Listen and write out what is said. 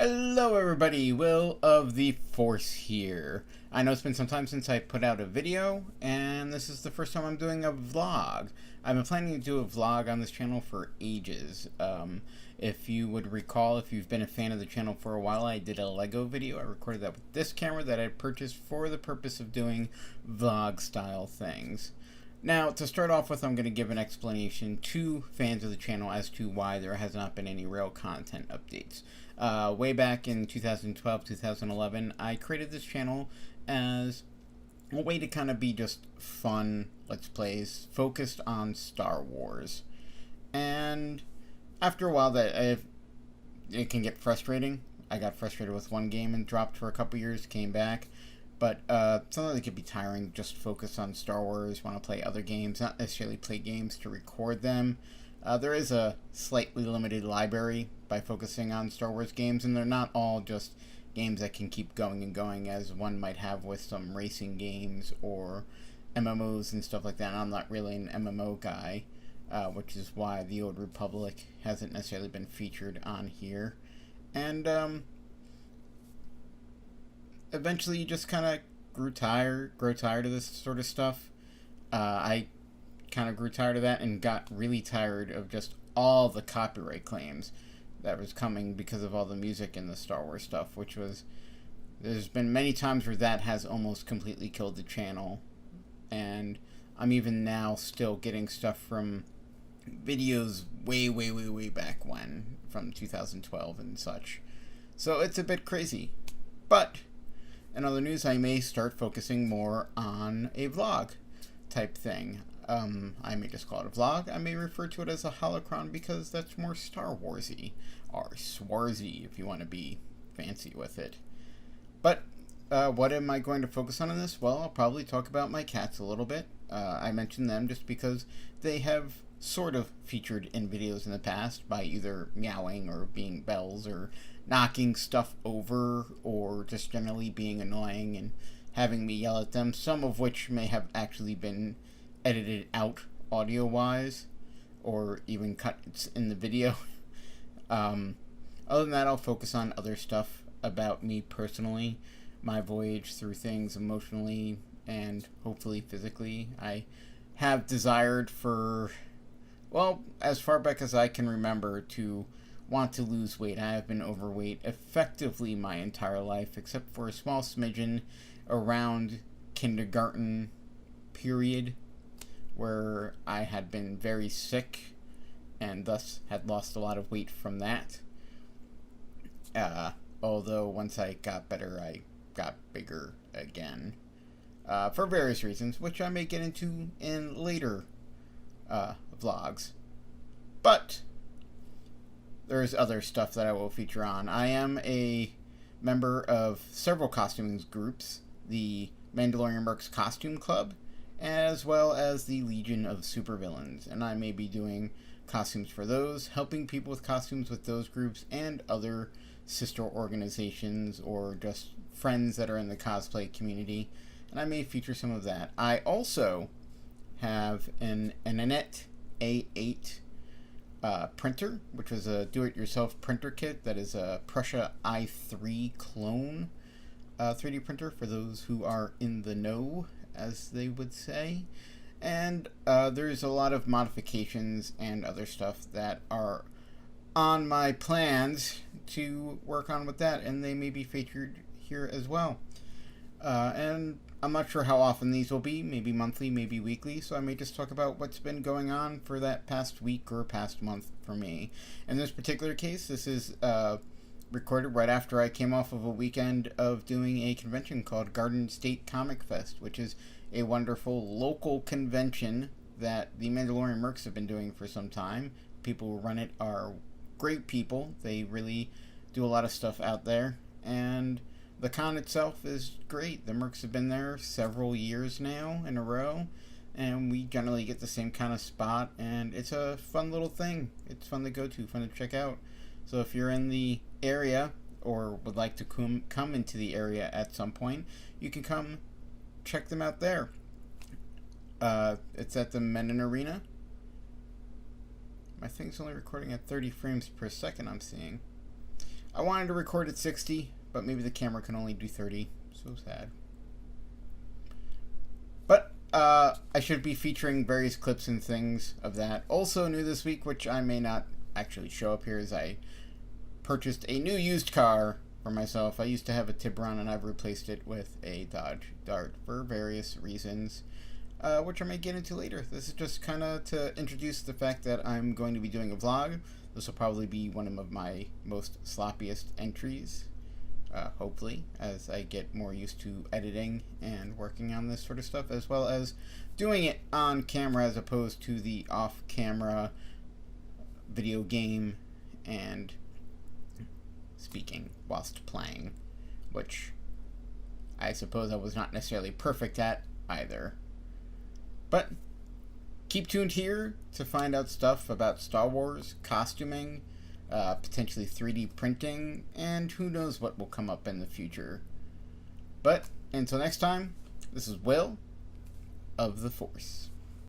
Hello everybody, Will of the Force here. I know it's been some time since I put out a video, and this is the first time I'm doing a vlog. I've been planning to do a vlog on this channel for ages. If you would recall, if you've been a fan of the channel for a while, I did a Lego video. I recorded that with this camera that I purchased for the purpose of doing vlog style things. Now, to start off with, I'm going to give an explanation to fans of the channel as to why there has not been any real content updates. Way back in 2012, 2011, I created this channel as a way to kind of be just fun Let's Plays focused on Star Wars. And after a while, it can get frustrating. I got frustrated with one game and dropped for a couple years, came back. But sometimes it could be tiring, just focus on Star Wars, want to play other games, not necessarily play games to record them. There is a slightly limited library by focusing on Star Wars games, and they're not all just games that can keep going and going as one might have with some racing games or MMOs and stuff like that. I'm not really an MMO guy, which is why the Old Republic hasn't necessarily been featured on here. And eventually you just kind of grow tired of this sort of stuff. I kind of grew tired of that and got really tired of just all the copyright claims that was coming because of all the music in the Star Wars stuff, there's been many times where that has almost completely killed the channel. And I'm even now still getting stuff from videos way back when, from 2012 and such. So it's a bit crazy. But in other news, I may start focusing more on a vlog type thing. I may just call it a vlog. I may refer to it as a Holocron because that's more Star Warsy, or Swarzy if you want to be fancy with it. But what am I going to focus on in this? Well, I'll probably talk about my cats a little bit. I mentioned them just because they have sort of featured in videos in the past by either meowing or being bells or knocking stuff over or just generally being annoying and having me yell at them, some of which may have actually been edited out audio-wise or even cut in the video. Other than that, I'll focus on other stuff about me personally, my voyage through things emotionally and hopefully physically. I have desired for, well, as far back as I can remember, to want to lose weight. I have been overweight effectively my entire life, except for a small smidgen around kindergarten period, where I had been very sick and thus had lost a lot of weight from that. Although once I got better, I got bigger again. For various reasons, which I may get into in later vlogs. But there's other stuff that I will feature on. I am a member of several costuming groups, the Mandalorian Mercs Costume Club, as well as the Legion of Supervillains, and I may be doing costumes for those, helping people with costumes with those groups and other sister organizations or just friends that are in the cosplay community, and I may feature some of that. I also have an Annette A8 printer, which was a do-it-yourself printer kit that is a Prussia i3 clone 3D printer for those who are in the know, as they would say. And there's a lot of modifications and other stuff that are on my plans to work on with that, and they may be featured here as well. And I'm not sure how often these will be, maybe monthly, maybe weekly, so I may just talk about what's been going on for that past week or past month for me. In this particular case, this is recorded right after I came off of a weekend of doing a convention called Garden State Comic Fest, which is a wonderful local convention that the Mandalorian Mercs have been doing for some time. People who run it are great people. They really do a lot of stuff out there, and the con itself is great. The Mercs have been there several years now in a row, and we generally get the same kind of spot, and it's a fun little thing. It's fun to go to, fun to check out. So if you're in the area or would like to come into the area at some point, you can come check them out there. It's at the Menon Arena. My thing's only recording at 30 frames per second, I'm seeing. I wanted to record at 60, but maybe the camera can only do 30. So sad. But I should be featuring various clips and things of that. Also new this week, which I may not actually show up here, is I purchased a new used car for myself. I used to have a Tiburon and I've replaced it with a Dodge Dart for various reasons, which I may get into later. This is just kind of to introduce the fact that I'm going to be doing a vlog. This will probably be one of my most sloppiest entries, hopefully, as I get more used to editing and working on this sort of stuff, as well as doing it on camera as opposed to the off-camera video game and speaking whilst playing, which I suppose I was not necessarily perfect at either. But keep tuned here to find out stuff about Star Wars, costuming, potentially 3D printing, and who knows what will come up in the future. But until next time, this is Will of the Force.